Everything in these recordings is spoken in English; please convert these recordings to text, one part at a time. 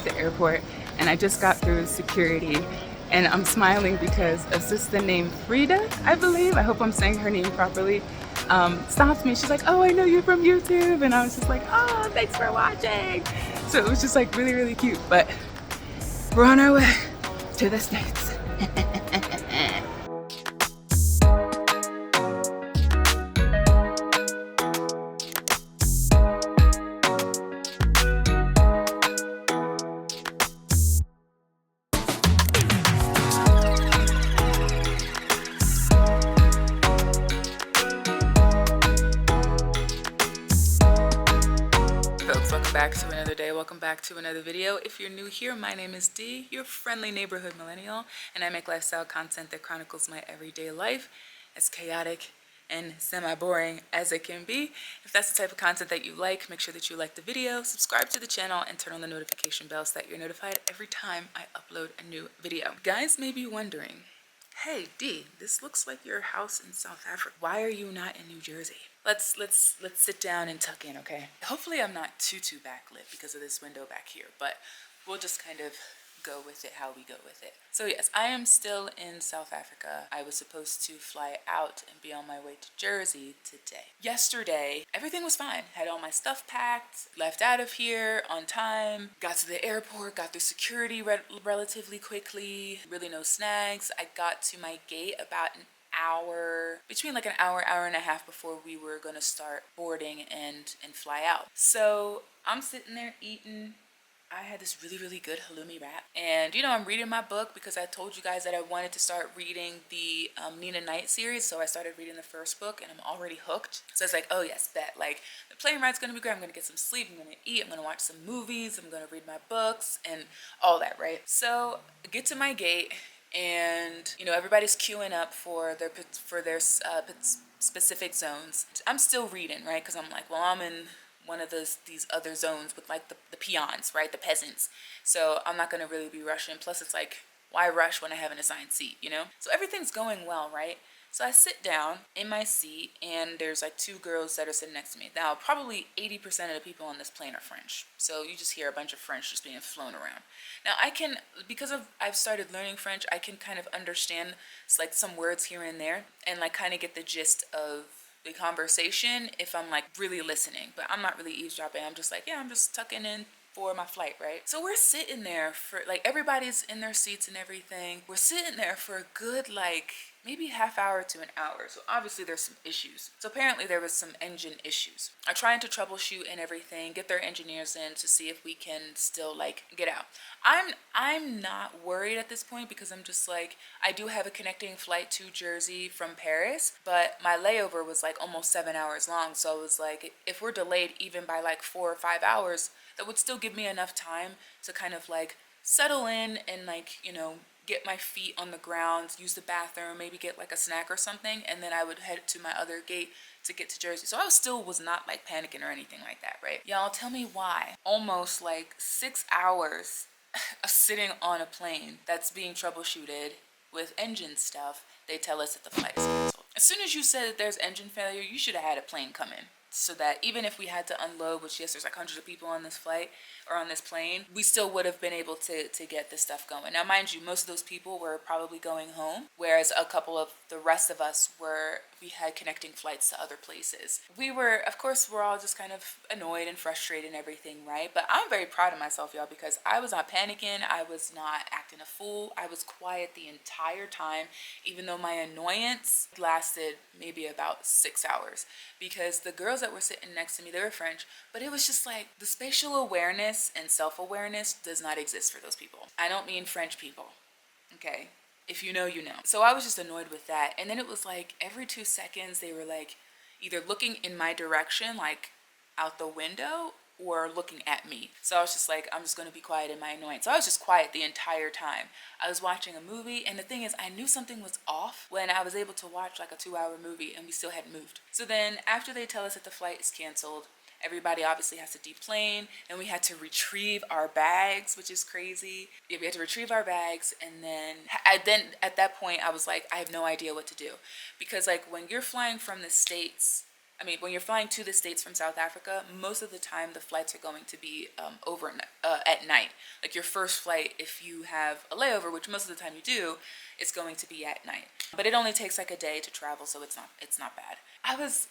at the airport and I just got through security and I'm smiling because a sister named Frida, I believe, I hope I'm saying her name properly, stopped me. She's like, oh, I know you from YouTube. And I was just like, oh, thanks for watching. So it was just like really, really cute. But we're on our way to the States. Welcome back to another day. Welcome back to another video. If you're new here, my name is Dee, your friendly neighborhood millennial, and I make lifestyle content that chronicles my everyday life, as chaotic and semi-boring as it can be. If that's the type of content that you like, make sure that you like the video, subscribe to the channel, and turn on the notification bell so that you're notified every time I upload a new video. Guys may be wondering, hey Dee, this looks like your house in South Africa. Why are you not in New Jersey? Let's sit down and tuck in, okay? Hopefully I'm not too backlit because of this window back here, but we'll just kind of go with it how we go with it. So yes, I am still in South Africa. I was supposed to fly out and be on my way to Jersey today. Yesterday, everything was fine. Had all my stuff packed, left out of here on time, got to the airport, got through security relatively quickly, really no snags. I got to my gate about an hour, between like an hour and a half before we were gonna start boarding and fly out. So I'm sitting there eating. I had this really good halloumi wrap, and you know, I'm reading my book because I told you guys that I wanted to start reading the Nina Knight series. So I started reading the first book and I'm already hooked. So it's like, oh yes, bet, like the plane ride's gonna be great. I'm gonna get some sleep, I'm gonna eat, I'm gonna watch some movies, I'm gonna read my books and all that, right? So I get to my gate and you know, everybody's queuing up for their specific zones. I'm still reading, right? Because I'm like, well, I'm in one of these other zones with like the peons, right? The peasants. So I'm not gonna really be rushing. Plus it's like, why rush when I have an assigned seat, you know? So everything's going well, right? So I sit down in my seat and there's like two girls that are sitting next to me. Now, probably 80% of the people on this plane are French. So you just hear a bunch of French just being flown around. Now I can, because I've started learning French, I can kind of understand like some words here and there and like kind of get the gist of the conversation if I'm like really listening. But I'm not really eavesdropping. I'm just like, yeah, I'm just tucking in for my flight, right? So we're sitting there for like, everybody's in their seats and everything. We're sitting there for a good like maybe half hour to an hour. So obviously there's some issues. So apparently there was some engine issues. I'm trying to troubleshoot and everything, get their engineers in to see if we can still like get out. I'm not worried at this point because I'm just like, I do have a connecting flight to Jersey from Paris, but my layover was like almost 7 hours long. So I was like, if we're delayed even by like 4 or 5 hours, that would still give me enough time to kind of like settle in and like, you know, get my feet on the ground, use the bathroom, maybe get like a snack or something, and then I would head to my other gate to get to Jersey. So I was not like panicking or anything like that, right? Y'all, tell me why almost like 6 hours of sitting on a plane that's being troubleshooted with engine stuff, they tell us that the flight is canceled. As soon as you said that there's engine failure, you should have had a plane come in, so that even if we had to unload, which yes, there's like hundreds of people on this flight or on this plane, we still would have been able to get this stuff going. Now, mind you, most of those people were probably going home, whereas a couple of the rest of us we had connecting flights to other places. Of course, we're all just kind of annoyed and frustrated and everything, right? But I'm very proud of myself, y'all, because I was not panicking. I was not acting a fool. I was quiet the entire time, even though my annoyance lasted maybe about 6 hours, because the girls that were sitting next to me, they were French, but it was just like the spatial awareness and self-awareness does not exist for those people. I don't mean French people, okay? If you know, you know. So I was just annoyed with that. And then it was like every 2 seconds they were like either looking in my direction, like out the window, or looking at me. So I was just like, I'm just gonna be quiet in my annoyance. So I was just quiet the entire time. I was watching a movie, and the thing is, I knew something was off when I was able to watch like a 2-hour movie and we still hadn't moved. So then after they tell us that the flight is canceled, everybody obviously has to deplane, and we had to retrieve our bags, which is crazy. Yeah, we had to retrieve our bags, and then at that point I was like, I have no idea what to do, because like when you're flying from the States, I mean, when you're flying to the States from South Africa, most of the time the flights are going to be at night. Like your first flight, if you have a layover, which most of the time you do, it's going to be at night. But it only takes like a day to travel, so it's not bad.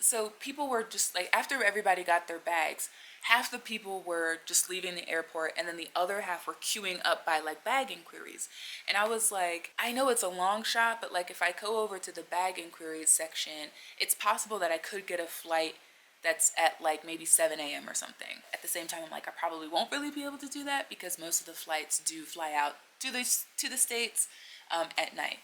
So people were just like, after everybody got their bags, half the people were just leaving the airport, and then the other half were queuing up by like bag inquiries. And I was like, I know it's a long shot, but like if I go over to the bag inquiries section, it's possible that I could get a flight that's at like maybe 7 a.m. or something. At the same time, I'm like, I probably won't really be able to do that because most of the flights do fly out to the States at night.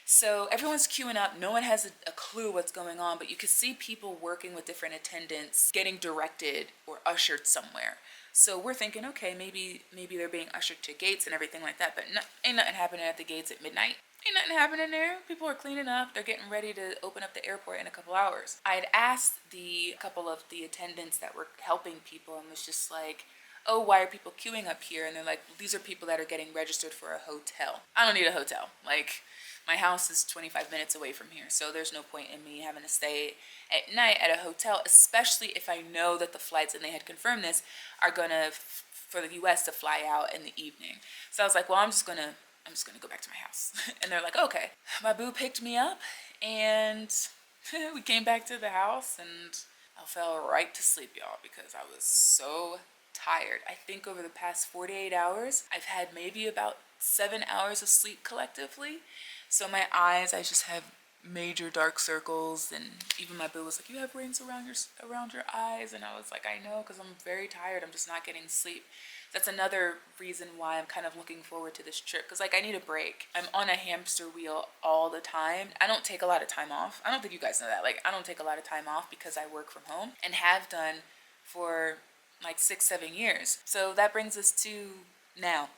So everyone's queuing up. No one has a clue what's going on, but you could see people working with different attendants getting directed or ushered somewhere. So we're thinking, okay, maybe they're being ushered to gates and everything like that, but ain't nothing happening at the gates at midnight. Ain't nothing happening there. People are cleaning up. They're getting ready to open up the airport in a couple hours. I had asked a couple of the attendants that were helping people and was just like, oh, why are people queuing up here? And they're like, these are people that are getting registered for a hotel. I don't need a hotel. Like, my house is 25 minutes away from here, so there's no point in me having to stay at night at a hotel, especially if I know that the flights, and they had confirmed this, are gonna, for the US to fly out in the evening. So I was like, well, I'm just gonna go back to my house. And they're like, okay. My boo picked me up, and we came back to the house, and I fell right to sleep, y'all, because I was so tired. I think over the past 48 hours, I've had maybe about 7 hours of sleep collectively. So my eyes, I just have major dark circles, and even my boo was like, you have rings around your eyes, and I was like, I know, because I'm very tired. I'm just not getting sleep. That's another reason why I'm kind of looking forward to this trip, because like I need a break. I'm on a hamster wheel all the time. I don't take a lot of time off. I don't think you guys know that. Like, I don't take a lot of time off because I work from home and have done for like 6-7 years. So that brings us to now.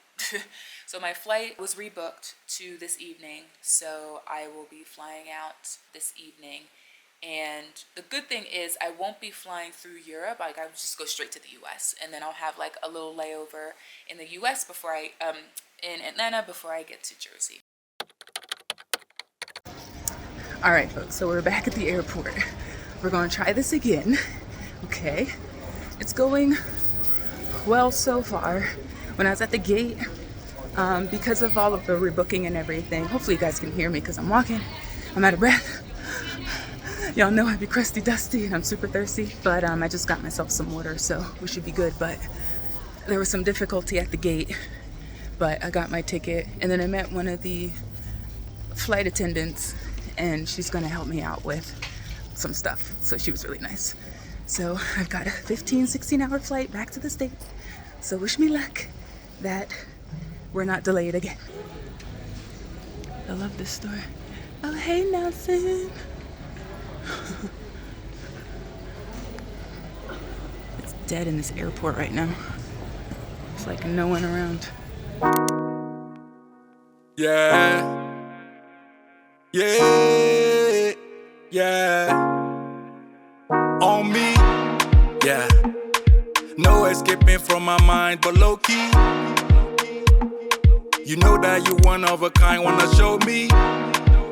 So my flight was rebooked to this evening, so I will be flying out this evening. And the good thing is I won't be flying through Europe. Like, I'll just go straight to the US, and then I'll have like a little layover in the US before in Atlanta before I get to Jersey. All right, folks, so we're back at the airport. We're gonna try this again. Okay, it's going well so far. When I was at the gate, because of all of the rebooking and everything, hopefully you guys can hear me because I'm walking, I'm out of breath. Y'all know I'd be crusty dusty and I'm super thirsty, but I just got myself some water, so we should be good. But there was some difficulty at the gate, but I got my ticket, and then I met one of the flight attendants, and she's gonna help me out with some stuff, so she was really nice. So I've got a 15-16 hour flight back to the States, so wish me luck that we're not delayed again. I love this store. Oh, hey, Nelson. It's dead in this airport right now. It's like no one around. Yeah. Yeah. Yeah. On me. Yeah. No escaping from my mind, but low key. You know that you one of a kind, wanna show me,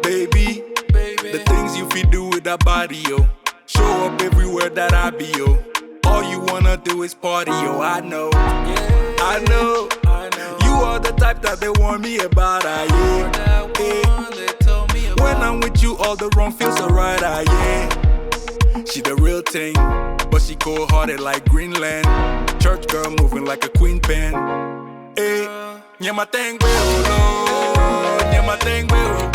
baby. The things you feel do with that body, yo. Show up everywhere that I be, yo. All you wanna do is party, yo. I know, I know. You are the type that they warn me about, yeah. When I'm with you, all the wrong feels so right, yeah. She the real thing, but she cold-hearted like Greenland. Church girl moving like a queen pen. Hey, nyamateng beolo, nyamateng beolo.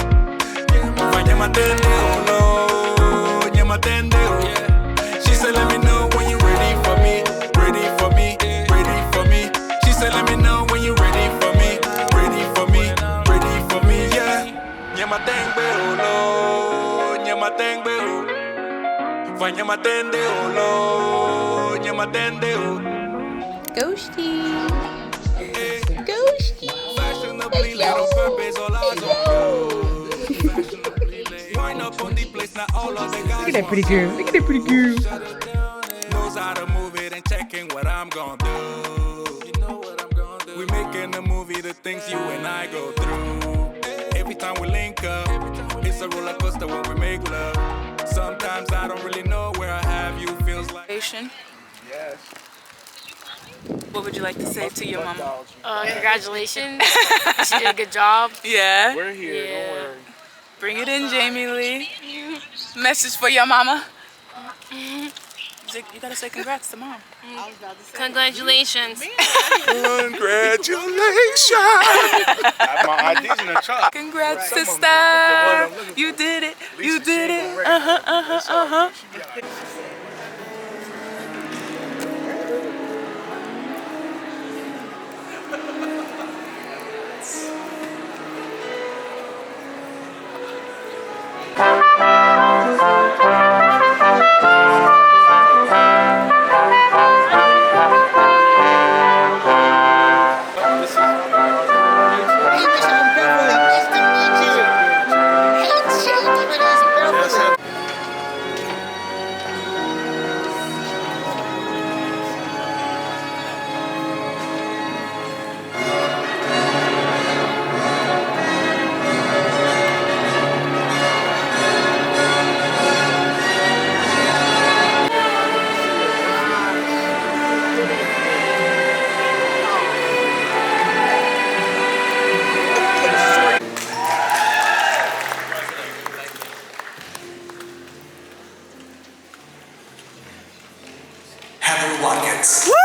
She said, let me know when you're ready for me, ready for me, ready for me. She said, let me know when you're ready for me, ready for me, ready for me, yeah. Nyamateng beolo, nyamateng beolo. Vanyamatende olo, nyamatende o. Ghosty. Fashionably lit on purpose, all eyes on you. Fashionably lit. Wind up on the place, not all of the guys. Look at that pretty girl. Look at that pretty girl. Knows how to move it and checking what I'm gonna do. You know what I'm gonna do. We making a movie, the things you and I go through. Every time we link up, it's a roller coaster when we make love. Sometimes I don't really know where I have graduation. Yes. What would you like to say to your mama? Congratulations. She did a good job. Yeah. We're here, Yeah. don't worry. Bring it in, Jamie Lee. Message for your mama. You gotta say congrats to mom. Congratulations. Congratulations. My ID's in the trunk. Congrats, sister. You did it. You did it. Hellllloooo.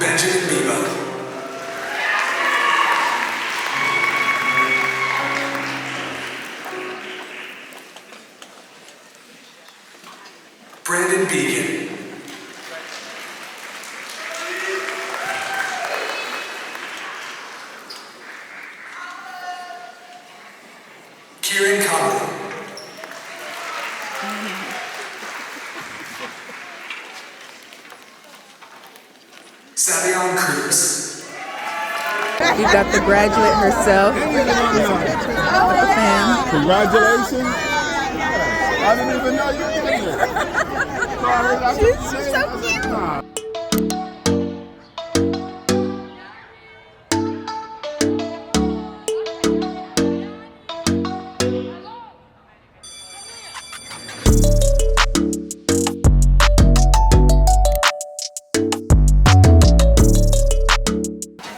Benjamin Bieber. Brandon Beacon. Kieran Conley. Savion Cruz. You got the graduate herself. Congratulations. I didn't even know you were here. She's so cute.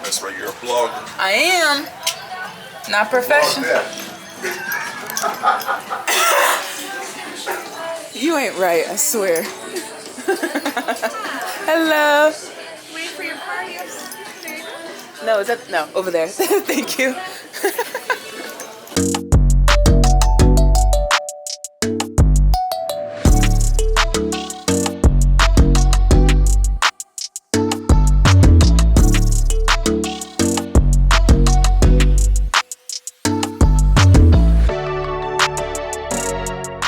That's right, you're a blogger. I am. Not professional. You ain't right, I swear. Hello. Wait for your party. No, is that no over there? Thank you.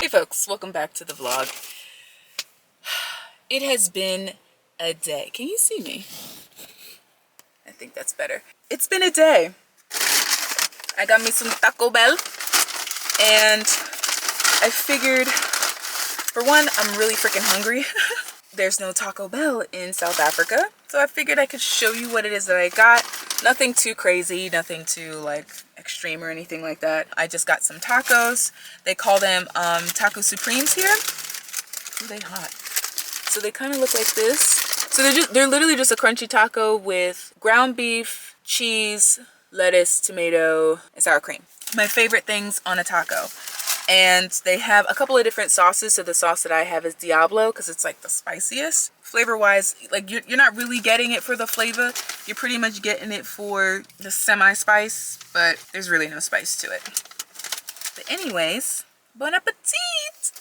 Hey folks, welcome back to the vlog. It has been a day. Can you see me? I think that's better. It's been a day. I got me some Taco Bell and I figured, for one, I'm really freaking hungry. There's no Taco Bell in South Africa, so I figured I could show you what it is that I got. Nothing too crazy, nothing too like extreme or anything like that. I just got some tacos. They call them taco supremes here. Ooh, they hot. So they kind of look like this. So they're literally just a crunchy taco with ground beef, cheese, lettuce, tomato, and sour cream. My favorite things on a taco. And they have a couple of different sauces. So the sauce that I have is Diablo because it's like the spiciest. Flavor wise, like you're not really getting it for the flavor. You're pretty much getting it for the semi-spice, but there's really no spice to it. But anyways, bon appetit!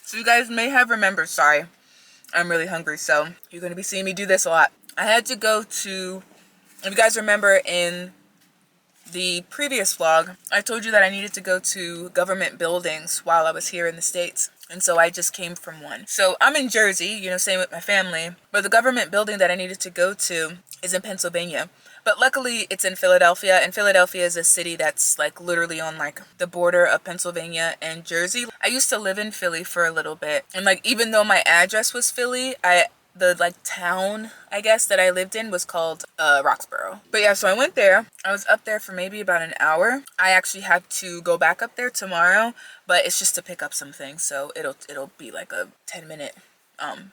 So you guys may have remembered, sorry, I'm really hungry, so you're going to be seeing me do this a lot. I had to go to, if you guys remember in the previous vlog, I told you that I needed to go to government buildings while I was here in the States. And so I just came from one. So I'm in Jersey, you know, same with my family. But the government building that I needed to go to is in Pennsylvania. But luckily it's in Philadelphia. And Philadelphia is a city that's like literally on like the border of Pennsylvania and Jersey. I used to live in Philly for a little bit. And like even though my address was Philly, I the like town, I guess, that I lived in was called Roxborough. But yeah, so I went there. I was up there for maybe about an hour. I actually have to go back up there tomorrow, but it's just to pick up some things, so it'll be like a 10-minute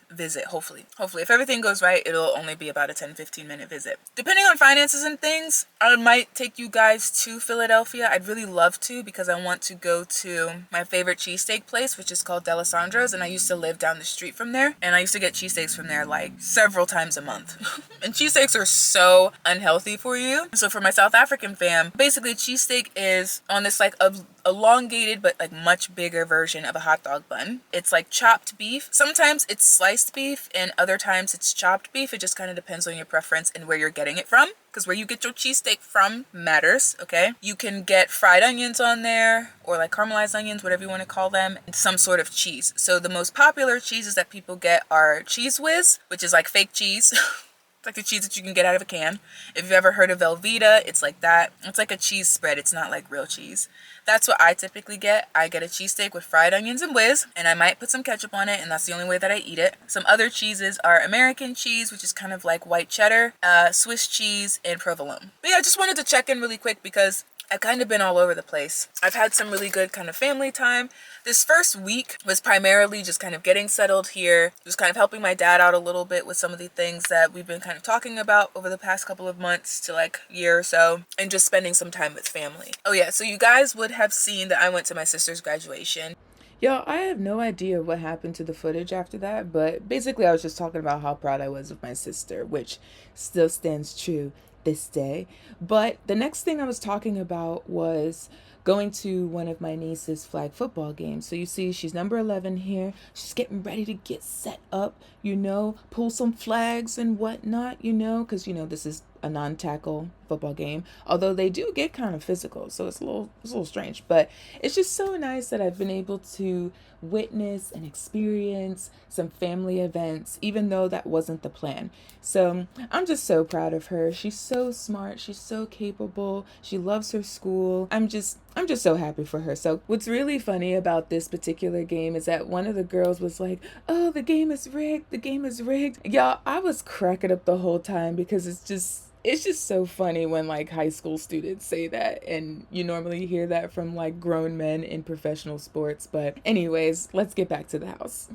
visit. Hopefully if everything goes right, it'll only be about a 10-15 minute visit. Depending on finances and things, I might take you guys to Philadelphia. I'd really love to, because I want to go to my favorite cheesesteak place, which is called D'Alessandro's, and I used to live down the street from there, and I used to get cheesesteaks from there like several times a month. And cheesesteaks are so unhealthy for you. So for my South African fam, basically cheesesteak is on this like elongated but like much bigger version of a hot dog bun. It's like chopped beef. Sometimes it's sliced beef and other times it's chopped beef. It just kind of depends on your preference and where you're getting it from, because where you get your cheesesteak from matters. Okay, you can get fried onions on there, or like caramelized onions, whatever you want to call them, and some sort of cheese. So the most popular cheeses that people get are Cheese Whiz, which is like fake cheese. It's like the cheese that you can get out of a can. If you've ever heard of Velveeta, it's like that. It's like a cheese spread. It's not like real cheese. That's what I typically get. I get a cheesesteak with fried onions and whiz, and I might put some ketchup on it, and that's the only way that I eat it. Some other cheeses are American cheese, which is kind of like white cheddar, Swiss cheese, and provolone. But yeah, I just wanted to check in really quick because I've kind of been all over the place. I've had some really good kind of family time. This first week was primarily just kind of getting settled here, just kind of helping my dad out a little bit with some of the things that we've been kind of talking about over the past couple of months to like year or so, and just spending some time with family. Oh yeah, so you guys would have seen that I went to my sister's graduation. Yo, I have no idea what happened to the footage after that, but basically I was just talking about how proud I was of my sister, which still stands true this day. But the next thing I was talking about was going to one of my niece's flag football games. So you see she's number 11 here. She's getting ready to get set up, you know, pull some flags and whatnot, you know, because, you know, this is a non-tackle football game, although they do get kind of physical, so it's a little strange. But it's just so nice that I've been able to witness and experience some family events, even though that wasn't the plan. So I'm just so proud of her. She's so smart, she's so capable, she loves her school. I'm just so happy for her. So what's really funny about this particular game is that one of the girls was like, oh, the game is rigged, the game is rigged. Y'all, I was cracking up the whole time because it's just so funny when like high school students say that, and you normally hear that from like grown men in professional sports. But anyways, let's get back to the house.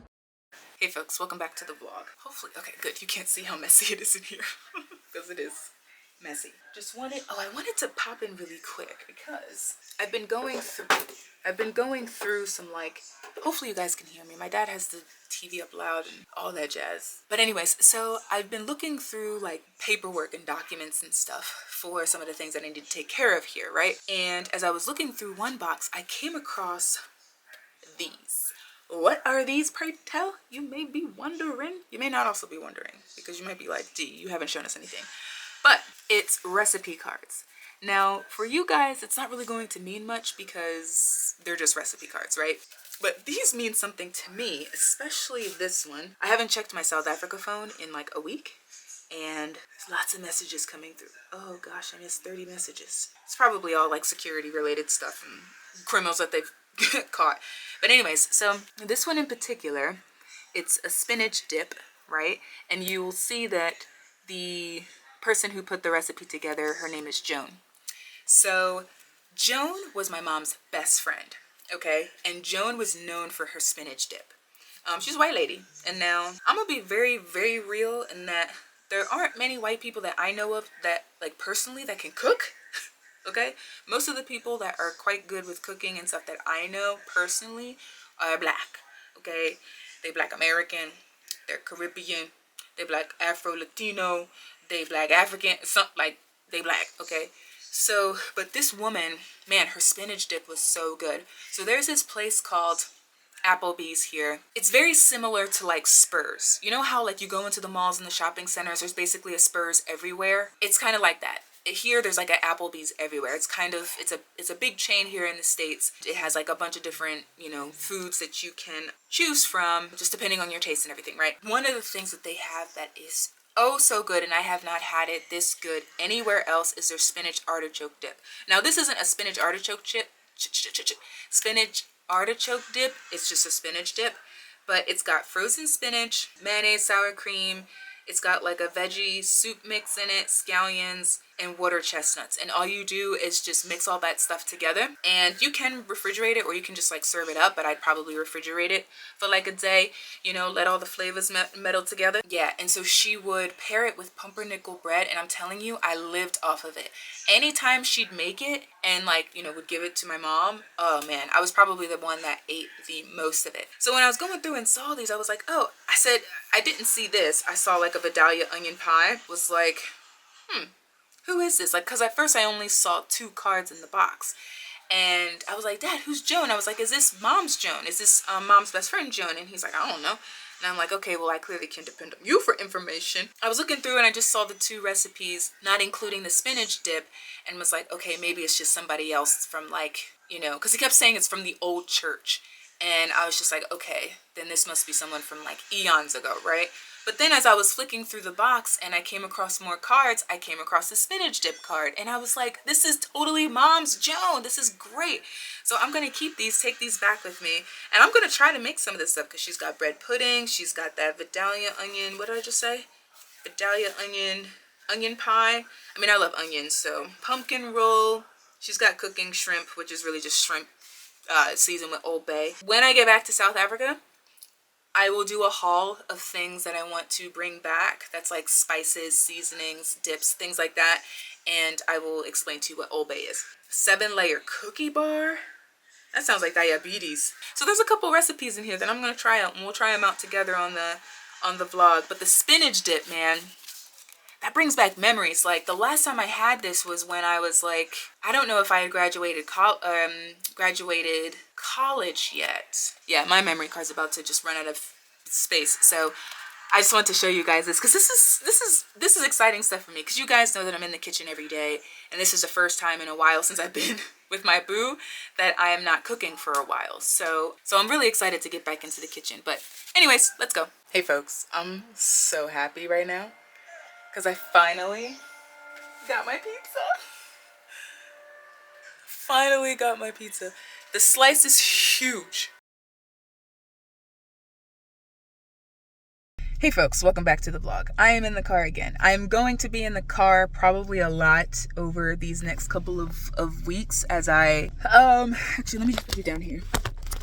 Hey folks, welcome back to the vlog. Hopefully, okay, good. You can't see how messy it is in here because it is messy. I wanted to pop in really quick because I've been going through some like, hopefully you guys can hear me. My dad has the TV up loud and all that jazz. But anyways, so I've been looking through like paperwork and documents and stuff for some of the things that I need to take care of here, right? And as I was looking through one box, I came across these. What are these, pray tell? You may be wondering. You may not also be wondering, because you might be like, D, you haven't shown us anything. But it's recipe cards. Now, for you guys, it's not really going to mean much because they're just recipe cards, right? But these mean something to me, especially this one. I haven't checked my South Africa phone in like a week, and there's lots of messages coming through. Oh gosh, I missed 30 messages. It's probably all like security related stuff and criminals that they've caught. But anyways, so this one in particular, it's a spinach dip, right? And you will see that the person who put the recipe together, her name is Joan. So Joan was my mom's best friend, okay? And Joan was known for her spinach dip. She's a white lady. And now I'm gonna be very, very real in that there aren't many white people that I know of that, like personally, that can cook, okay? Most of the people that are quite good with cooking and stuff that I know personally are black, okay? They black American, they're Caribbean, they black Afro-Latino, they black African, something like they black, okay? So, but this woman, man, her spinach dip was so good. So there's this place called Applebee's here. It's very similar to like Spurs. You know how like you go into the malls and the shopping centers, there's basically a Spurs everywhere? It's kind of like that. Here there's like an Applebee's everywhere. It's kind of, it's a big chain here in the States. It has like a bunch of different, you know, foods that you can choose from just depending on your taste and everything, right? One of the things that they have that is oh so good, and I have not had it this good anywhere else, is their spinach artichoke dip. Now this isn't a spinach artichoke dip, it's just a spinach dip, but it's got frozen spinach, mayonnaise, sour cream. It's got like a veggie soup mix in it, scallions, and water chestnuts. And all you do is just mix all that stuff together. And you can refrigerate it or you can just like serve it up, but I'd probably refrigerate it for like a day, you know, let all the flavors meld together. Yeah, and so she would pair it with pumpernickel bread, and I'm telling you, I lived off of it. Anytime she'd make it and like, you know, would give it to my mom, oh man, I was probably the one that ate the most of it. So when I was going through and saw these, I was like, oh, I said, I didn't see this. I saw like a Vidalia onion pie. Was like, who is this? Like, because at first I only saw 2 cards in the box. And I was like, Dad, who's Joan? I was like, is this Mom's Joan? Is this Mom's best friend Joan? And he's like, I don't know. And I'm like, okay, well, I clearly can depend on you for information. I was looking through and I just saw the 2 recipes, not including the spinach dip, and was like, okay, maybe it's just somebody else from like, you know, because he kept saying it's from the old church. And I was just like, okay, then this must be someone from like eons ago, right? But then as I was flicking through the box and I came across more cards, I came across the spinach dip card. And I was like, this is totally Mom's Joan. This is great. So I'm going to keep these, take these back with me. And I'm going to try to make some of this stuff because she's got bread pudding. She's got that Vidalia onion. What did I just say? Vidalia onion pie. I mean, I love onions. So pumpkin roll. She's got cooking shrimp, which is really just shrimp seasoned with Old Bay. When I get back to South Africa, I will do a haul of things that I want to bring back. That's like spices, seasonings, dips, things like that. And I will explain to you what Old Bay is. 7-layer cookie bar. That sounds like diabetes. So there's a couple recipes in here that I'm going to try out, and we'll try them out together on the vlog. But the spinach dip, man, that brings back memories. Like the last time I had this was when I was like, I don't know if I had graduated college yet. Yeah, my memory card's about to just run out of space. So I just want to show you guys this because this is exciting stuff for me, because you guys know that I'm in the kitchen every day, and this is the first time in a while since I've been with my boo that I am not cooking for a while. So I'm really excited to get back into the kitchen. But anyways, let's go. Hey folks, I'm so happy right now because I finally got my pizza. Finally got my pizza. The slice is huge. Hey folks, welcome back to the vlog. I am in the car again. I'm going to be in the car probably a lot over these next couple of weeks as I, actually let me just put you down here.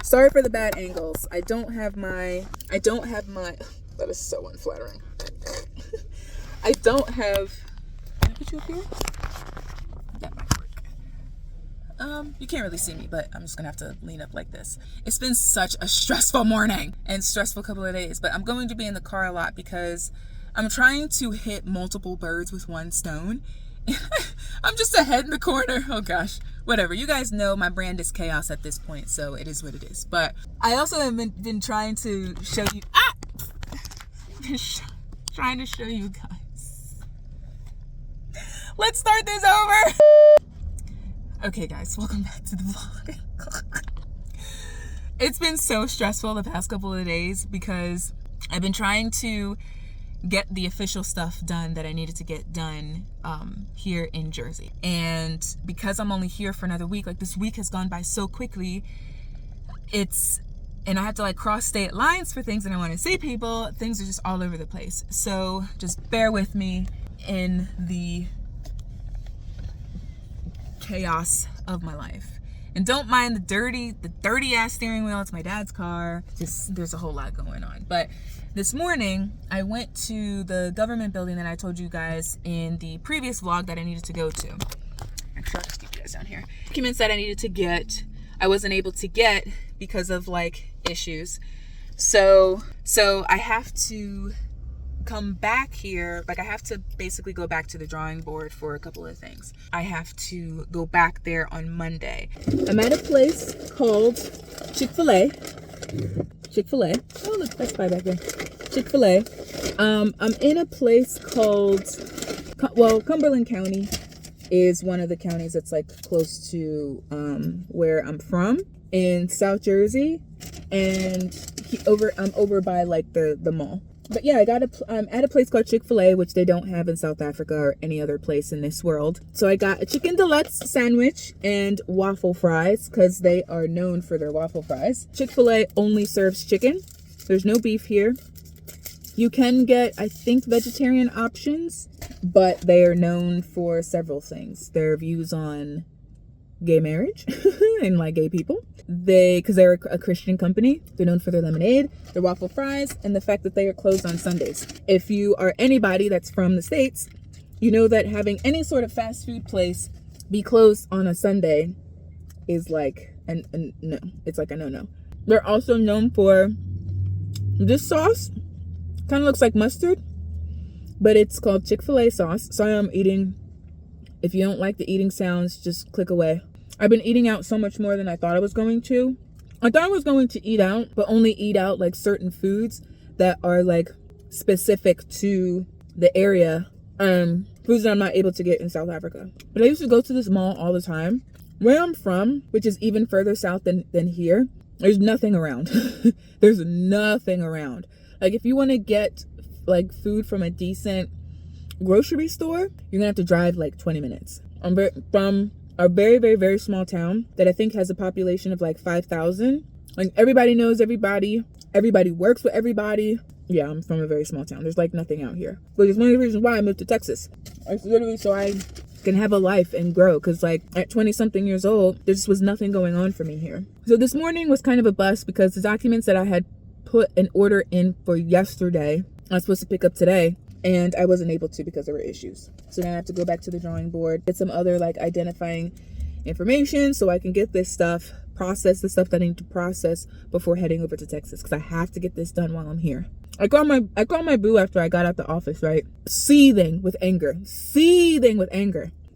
Sorry for the bad angles. I don't have my, that is so unflattering. I don't have, can I put you up here? That might work. You can't really see me, but I'm just gonna have to lean up like this. It's been such a stressful morning and stressful couple of days, but I'm going to be in the car a lot because I'm trying to hit multiple birds with one stone. I'm just a head in the corner. Oh gosh, whatever. You guys know my brand is chaos at this point, so it is what it is. But I also have been trying to show you, trying to show you guys. Let's start this over. Okay guys, welcome back to the vlog. It's been so stressful the past couple of days because I've been trying to get the official stuff done that I needed to get done here in Jersey. And because I'm only here for another week, like this week has gone by so quickly, and I have to like cross state lines for things that I want to see people. Things are just all over the place. So just bear with me in the chaos of my life, and don't mind the dirty ass steering wheel. It's my dad's car. Just there's a whole lot going on. But this morning I went to the government building that I told you guys in the previous vlog that I needed to go to. Actually, I'll just keep you guys down here. Documents that I needed to get, I wasn't able to get because of like issues. So I have to come back here, like I have to basically go back to the drawing board for a couple of things. I have to go back there on Monday. I'm at a place called Chick-fil-A. Oh look, Best Buy back there. Chick-fil-A. I'm in a place called, well, Cumberland County is one of the counties that's like close to where I'm from in South Jersey, and I'm over by like the mall. But yeah, I'm at a place called Chick-fil-A, which they don't have in South Africa or any other place in this world. So I got a chicken deluxe sandwich and waffle fries because they are known for their waffle fries. Chick-fil-A only serves chicken. There's no beef here. You can get, I think, vegetarian options, but they are known for several things. Their views on gay marriage and like gay people. Because they're a Christian company. They're known for their lemonade, their waffle fries, and the fact that they are closed on Sundays. If you are anybody that's from the States, you know that having any sort of fast food place be closed on a Sunday is like no. It's like a no. They're also known for this sauce. Kind of looks like mustard, but it's called Chick-fil-A sauce. Sorry, I'm eating. If you don't like the eating sounds, just click away. I've been eating out so much more than I thought I was going to. I thought I was going to eat out, but only eat out like certain foods that are like specific to the area. Foods that I'm not able to get in South Africa. But I used to go to this mall all the time. Where I'm from, which is even further south than here, there's nothing around. There's nothing around. Like if you want to get like food from a decent grocery store, you're gonna have to drive like 20 minutes. I'm from a very, very, very small town that I think has a population of like 5,000. Like everybody knows everybody. Everybody works with everybody. Yeah, I'm from a very small town. There's like nothing out here. But it's one of the reasons why I moved to Texas. It's literally so I can have a life and grow. Because like at 20 something years old, there just was nothing going on for me here. So this morning was kind of a bust because the documents that I had put an order in for yesterday, I was supposed to pick up today. And I wasn't able to because there were issues. So now I have to go back to the drawing board, get some other like identifying information so I can get this stuff, process the stuff that I need to process before heading over to Texas. Because I have to get this done while I'm here. I called my boo after I got out the office, right? Seething with anger.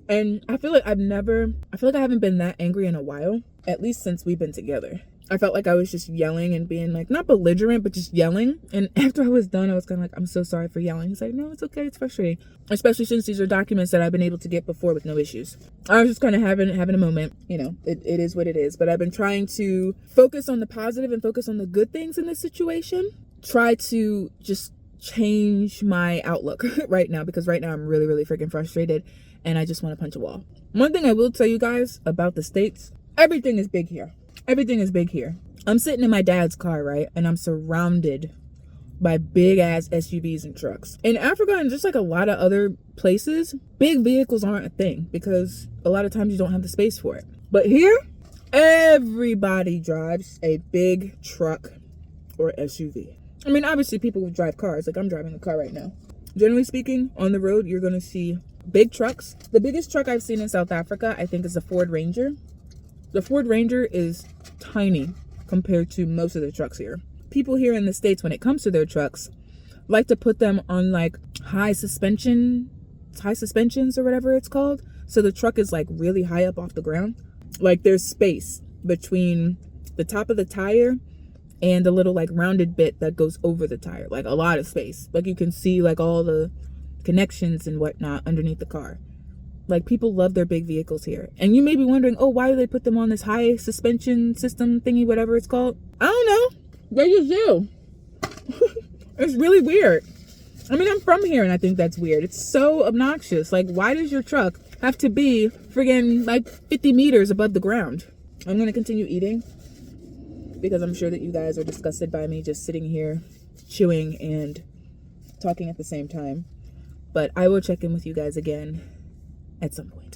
And I feel like I haven't been that angry in a while, at least since we've been together. I felt like I was just yelling and being like, not belligerent, but just yelling. And after I was done, I was kind of like, I'm so sorry for yelling. He's like, no, it's okay. It's frustrating. Especially since these are documents that I've been able to get before with no issues. I was just kind of having a moment. You know, it is what it is. But I've been trying to focus on the positive and focus on the good things in this situation. Try to just change my outlook right now. Because right now I'm really, really freaking frustrated. And I just want to punch a wall. One thing I will tell you guys about the States. Everything is big here. Everything is big here. I'm sitting in my dad's car, right? And I'm surrounded by big ass SUVs and trucks. In Africa and just like a lot of other places, big vehicles aren't a thing because a lot of times you don't have the space for it. But here, everybody drives a big truck or SUV. I mean, obviously people will drive cars. Like I'm driving a car right now. Generally speaking, on the road, you're going to see big trucks. The biggest truck I've seen in South Africa, I think, is a Ford Ranger. The Ford Ranger is tiny compared to most of the trucks here. People here in the States, when it comes to their trucks, like to put them on like high suspensions or whatever it's called. So the truck is like really high up off the ground. Like there's space between the top of the tire and the little like rounded bit that goes over the tire. Like a lot of space. Like you can see like all the connections and whatnot underneath the car. Like people love their big vehicles here. And you may be wondering, oh, why do they put them on this high suspension system thingy, whatever it's called? I don't know. They just do. It's really weird. I mean, I'm from here and I think that's weird. It's so obnoxious. Like, why does your truck have to be friggin' like 50 meters above the ground? I'm going to continue eating because I'm sure that you guys are disgusted by me just sitting here chewing and talking at the same time. But I will check in with you guys again at some point.